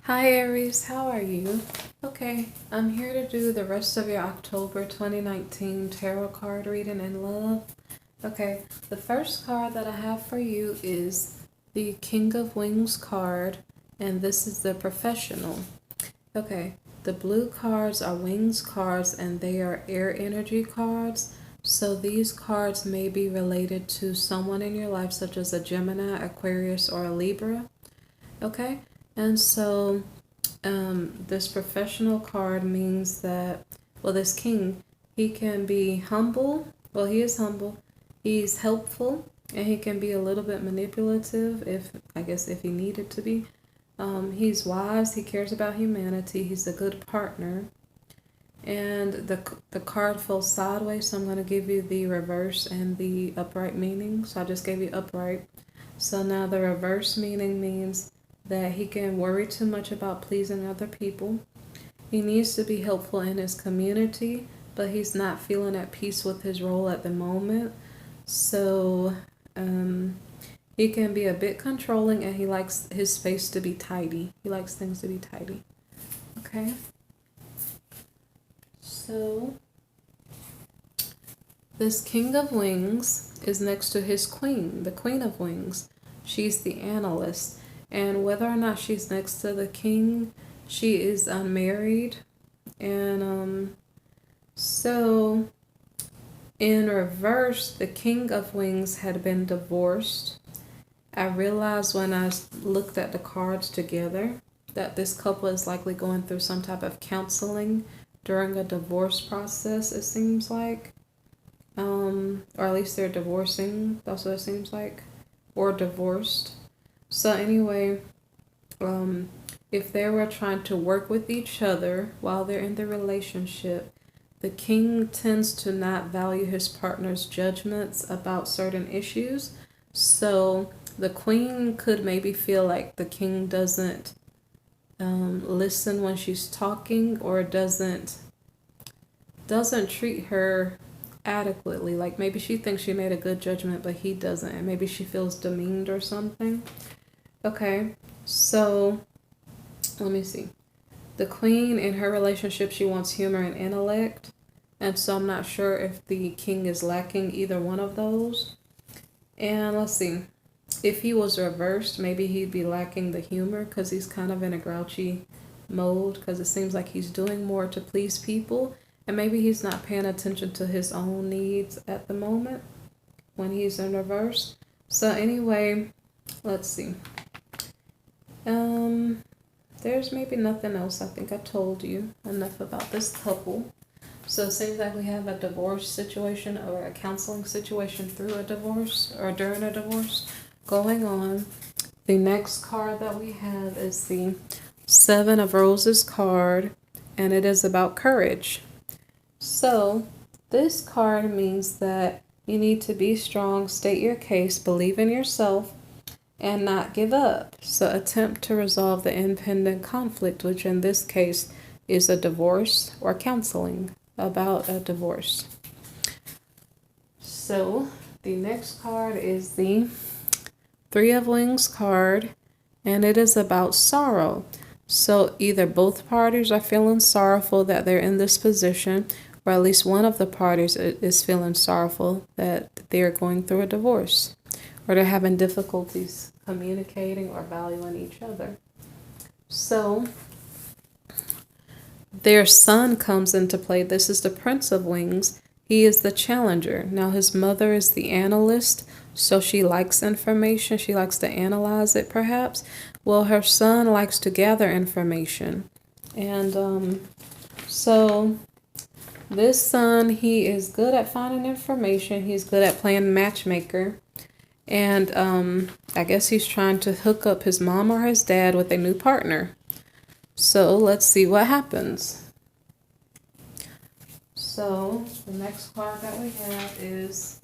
Hi Aries, how are you? Okay, I'm here to do the rest of your October 2019 tarot card reading in love. Okay, the first card that I have for you is the King of Wings card, and this is the professional. Okay, the blue cards are wings cards and they are air energy cards. So these cards may be related to someone in your life, such as a Gemini, Aquarius, or a Libra. Okay, and so this professional card means that, well, this king, he can be humble. Well, he is humble. He's helpful, and he can be a little bit manipulative if, I guess, if he needed to be. He's wise. He cares about humanity. He's a good partner. And the card fell sideways, so I'm going to give you the reverse and the upright meaning. So I just gave you upright. So now the reverse meaning means that he can worry too much about pleasing other people. He needs to be helpful in his community, but he's not feeling at peace with his role at the moment. So he can be a bit controlling, and he likes his space to be tidy. He likes things to be tidy. Okay. So this King of Wings is next to his queen, the Queen of Wings. She's the analyst. And whether or not she's next to the king, she is unmarried. And so in reverse, the King of Wings had been divorced. I realized when I looked at the cards together that this couple is likely going through some type of counseling during a divorce process, it seems like. Or at least they're divorcing, that's what it seems like, or divorced. So anyway, if they were trying to work with each other while they're in the relationship, the king tends to not value his partner's judgments about certain issues. So the queen could maybe feel like the king doesn't listen when she's talking, or doesn't treat her adequately. Like maybe she thinks she made a good judgment, but he doesn't, and maybe she feels demeaned or something. Okay, so let me see. The queen in her relationship, she wants humor and intellect, and so I'm not sure if the king is lacking either one of those. And let's see. If he was reversed, maybe he'd be lacking the humor because he's kind of in a grouchy mode, because it seems like he's doing more to please people, and maybe he's not paying attention to his own needs at the moment when he's in reverse. So anyway, let's see. There's maybe nothing else. I think I told you enough about this couple. So it seems like we have a divorce situation, or a counseling situation through a divorce or during a divorce going on. The next card that we have is the Seven of Roses card, and it is about courage. So this card means that you need to be strong, state your case, believe in yourself, and not give up. So attempt to resolve the impending conflict, which in this case is a divorce, or counseling about a divorce. So the next card is the Three of Wings card, and it is about sorrow. So either both parties are feeling sorrowful that they're in this position, or at least one of the parties is feeling sorrowful that they're going through a divorce, or they're having difficulties communicating or valuing each other. So their son comes into play. This is the Prince of Wings. He is the challenger. Now his mother is the analyst, so she likes information. She likes to analyze it, perhaps. Well, her son likes to gather information. And so this son, he is good at finding information. He's good at playing matchmaker. And I guess he's trying to hook up his mom or his dad with a new partner. So let's see what happens. So the next card that we have is,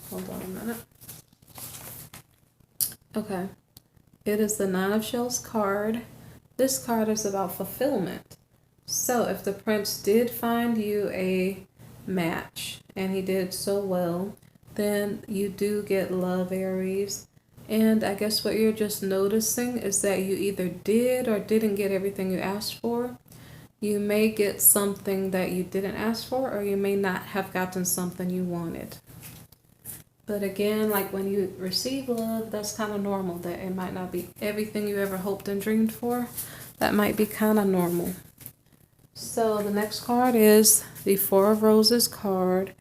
hold on a minute. Okay, it is the Nine of Shells card. This card is about fulfillment. So if the prince did find you a match, and he did so well, then you do get love, Aries. And I guess what you're just noticing is that you either did or didn't get everything you asked for. You may get something that you didn't ask for, or you may not have gotten something you wanted. But again, like when you receive love, that's kind of normal, that it might not be everything you ever hoped and dreamed for. That might be kind of normal. So the next card is the Four of Roses card,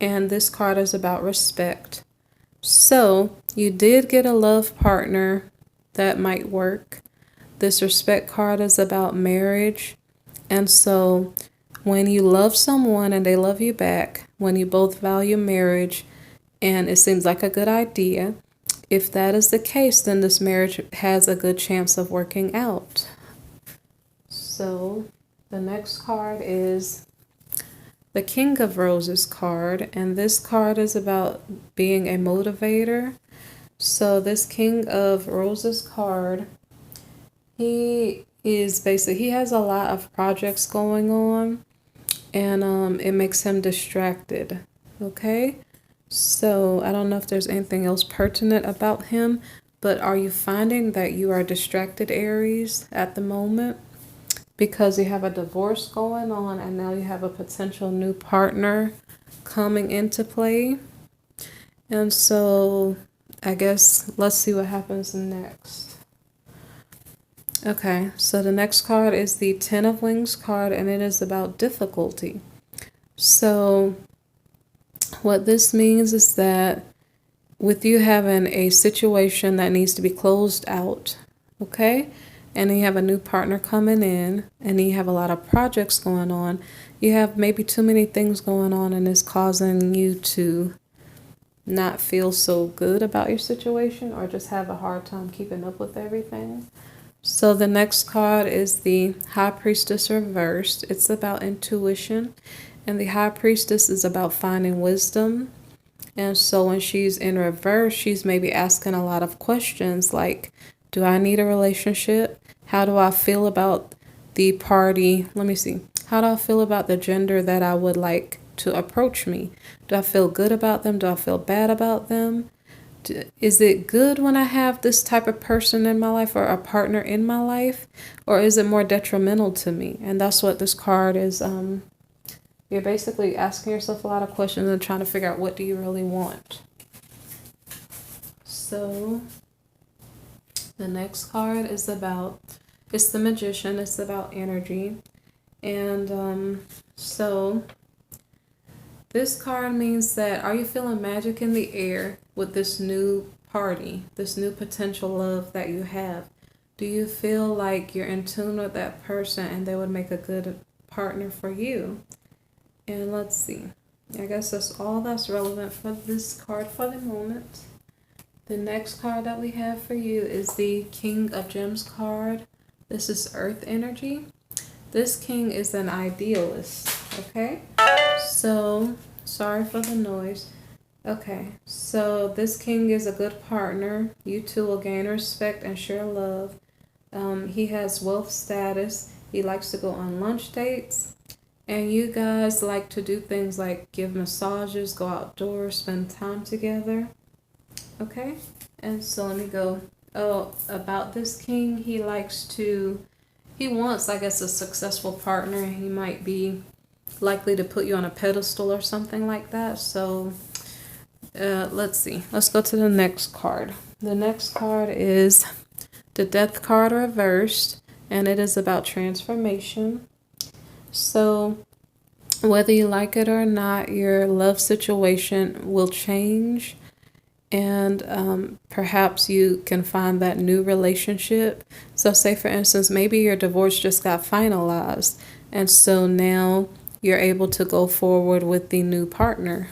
and this card is about respect. So you did get a love partner that might work. This respect card is about marriage. And so when you love someone and they love you back, when you both value marriage and it seems like a good idea, if that is the case, then this marriage has a good chance of working out. So the next card is the King of Roses card, and this card is about being a motivator. So this King of Roses card, he has a lot of projects going on, and it makes him distracted. Okay, so I don't know if there's anything else pertinent about him, but are you finding that you are distracted, Aries, at the moment? Because you have a divorce going on and now you have a potential new partner coming into play. And so I guess let's see what happens next. Okay, so the next card is the Ten of Wings card, and it is about difficulty. So what this means is that with you having a situation that needs to be closed out, okay, and you have a new partner coming in, and you have a lot of projects going on, you have maybe too many things going on, and it's causing you to not feel so good about your situation or just have a hard time keeping up with everything. So the next card is the High Priestess reversed. It's about intuition, and the High Priestess is about finding wisdom. And so when she's in reverse, she's maybe asking a lot of questions like, do I need a relationship? How do I feel about the party? Let me see. How do I feel about the gender that I would like to approach me? Do I feel good about them? Do I feel bad about them? Is it good when I have this type of person in my life or a partner in my life? Or is it more detrimental to me? And that's what this card is. You're basically asking yourself a lot of questions and trying to figure out what do you really want. So the next card is it's the Magician. It's about energy. And so this card means that, are you feeling magic in the air with this new party, this new potential love that you have? Do you feel like you're in tune with that person and they would make a good partner for you? And let's see. I guess that's all that's relevant for this card for the moment. The next card that we have for you is the King of Gems card. This is Earth energy. This king is an idealist, okay? So, sorry for the noise. Okay, so this king is a good partner. You two will gain respect and share love. He has wealth status. He likes to go on lunch dates. And you guys like to do things like give massages, go outdoors, spend time together. Okay, and so let me go. Oh, about this king, he wants, I guess, a successful partner. He might be likely to put you on a pedestal or something like that. So let's see. Let's go to the next card. The next card is the Death card reversed, and it is about transformation. So whether you like it or not, your love situation will change, and perhaps you can find that new relationship. So say, for instance, maybe your divorce just got finalized, and so now you're able to go forward with the new partner.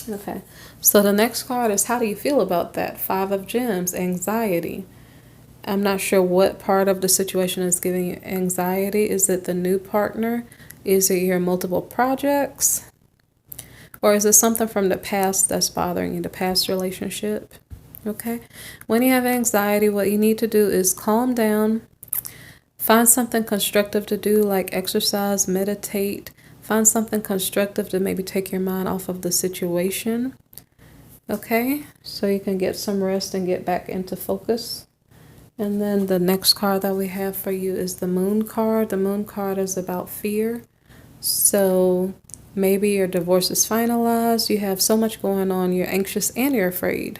Okay, so the next card is, how do you feel about that? Five of Gems, anxiety. I'm not sure what part of the situation is giving you anxiety. Is it the new partner? Is it your multiple projects? Or is it something from the past that's bothering you, the past relationship? Okay. When you have anxiety, what you need to do is calm down. Find something constructive to do, like exercise, meditate. Find something constructive to maybe take your mind off of the situation. Okay, so you can get some rest and get back into focus. And then the next card that we have for you is the Moon card. The Moon card is about fear. So maybe your divorce is finalized, you have so much going on, you're anxious and you're afraid.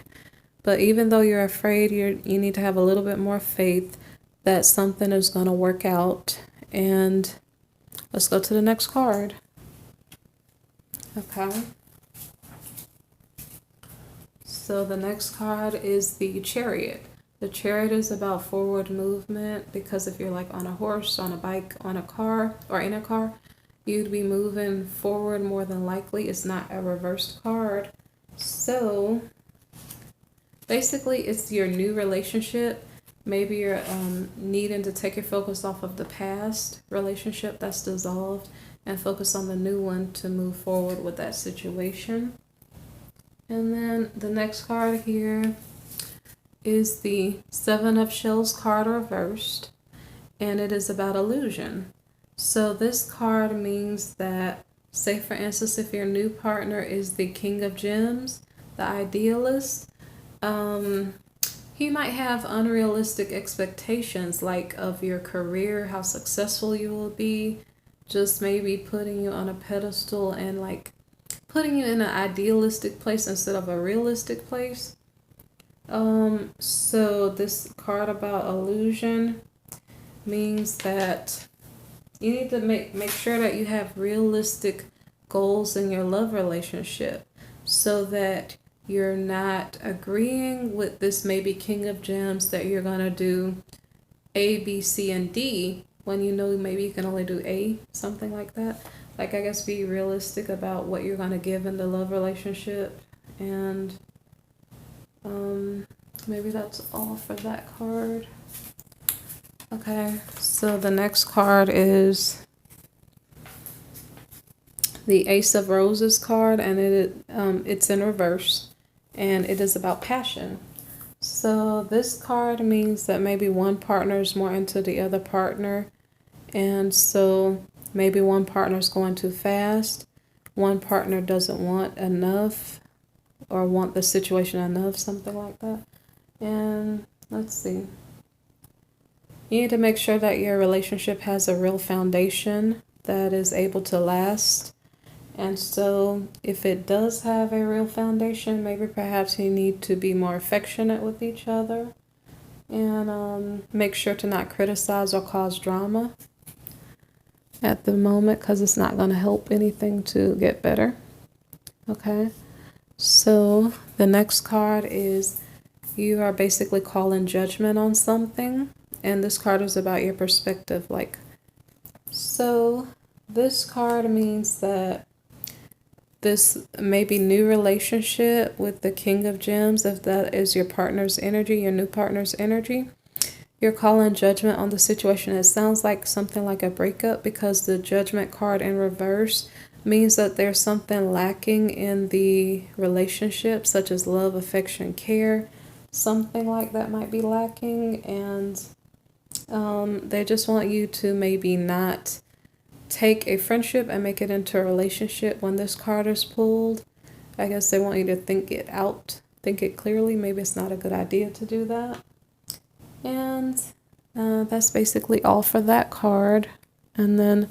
But even though you're afraid, you need to have a little bit more faith that something is going to work out. And let's go to the next card. Okay. So the next card is the Chariot. The Chariot is about forward movement because if you're like on a horse, on a bike, on a car, or in a car, you'd be moving forward more than likely. It's not a reversed card. So basically, it's your new relationship. Maybe you're needing to take your focus off of the past relationship that's dissolved and focus on the new one to move forward with that situation. And then the next card here is the Seven of Shells card reversed, and it is about illusion. So this card means that, say for instance, if your new partner is the King of Gems, the idealist, he might have unrealistic expectations, like of your career, how successful you will be, just maybe putting you on a pedestal and like putting you in an idealistic place instead of a realistic place. So this card about illusion means that you need to make sure that you have realistic goals in your love relationship so that you're not agreeing with this maybe King of Gems that you're gonna do A, B, C, and D when you know maybe you can only do A, something like that. Like, I guess be realistic about what you're gonna give in the love relationship. And maybe that's all for that card. Okay, so the next card is the Ace of Roses card, and it's in reverse, and it is about passion. So this card means that maybe one partner is more into the other partner, and so maybe one partner is going too fast, one partner doesn't want enough or want the situation enough, something like that. And let's see. You need to make sure that your relationship has a real foundation that is able to last. And so if it does have a real foundation, maybe perhaps you need to be more affectionate with each other and make sure to not criticize or cause drama at the moment, because it's not going to help anything to get better. Okay, so the next card is you are basically calling judgment on something, and this card is about your perspective. Like, so this card means that this maybe new relationship with the King of Gems, if that is your partner's energy, your new partner's energy, you're calling judgment on the situation. It sounds like something like a breakup because the Judgment card in reverse means that there's something lacking in the relationship, such as love, affection, care. Something like that might be lacking, and they just want you to maybe not take a friendship and make it into a relationship when this card is pulled. I guess they want you to think it out, think it clearly. Maybe it's not a good idea to do that. And that's basically all for that card. And then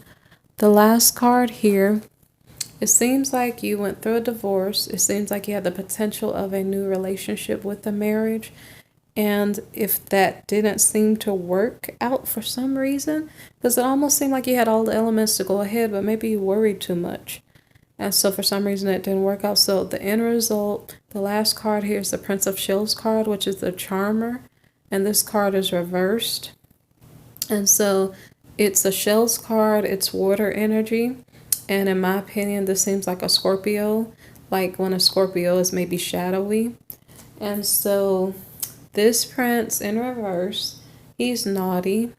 the last card here, it seems like you went through a divorce. It seems like you had the potential of a new relationship with a marriage. And if that didn't seem to work out for some reason, because it almost seemed like you had all the elements to go ahead, but maybe you worried too much. And so for some reason it didn't work out. So the end result, the last card here is the Prince of Shells card, which is the Charmer. And this card is reversed. And so it's a Shells card, it's water energy. And in my opinion, this seems like a Scorpio, like when a Scorpio is maybe shadowy. And so this prince in reverse, he's naughty.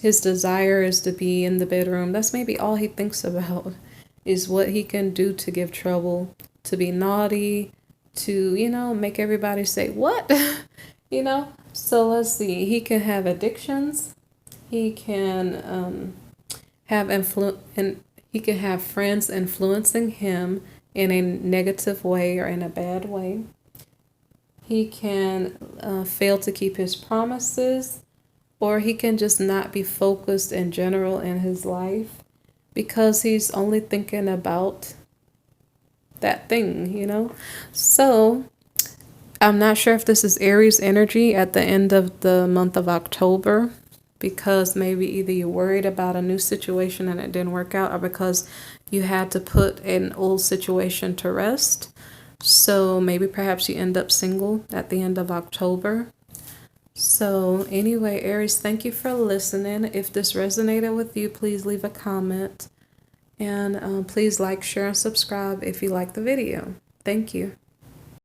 His desire is to be in the bedroom. That's maybe all he thinks about, is what he can do to give trouble, to be naughty, to, make everybody say, what? So let's see. He can have addictions. He can he can have friends influencing him in a negative way or in a bad way. He can fail to keep his promises, or he can just not be focused in general in his life because he's only thinking about that thing, you know? So I'm not sure if this is Aries energy at the end of the month of October, because maybe either you're worried about a new situation and it didn't work out, or because you had to put an old situation to rest. So maybe perhaps you end up single at the end of October. So anyway, Aries, thank you for listening. If this resonated with you, please leave a comment. And please like, share, and subscribe if you like the video. Thank you.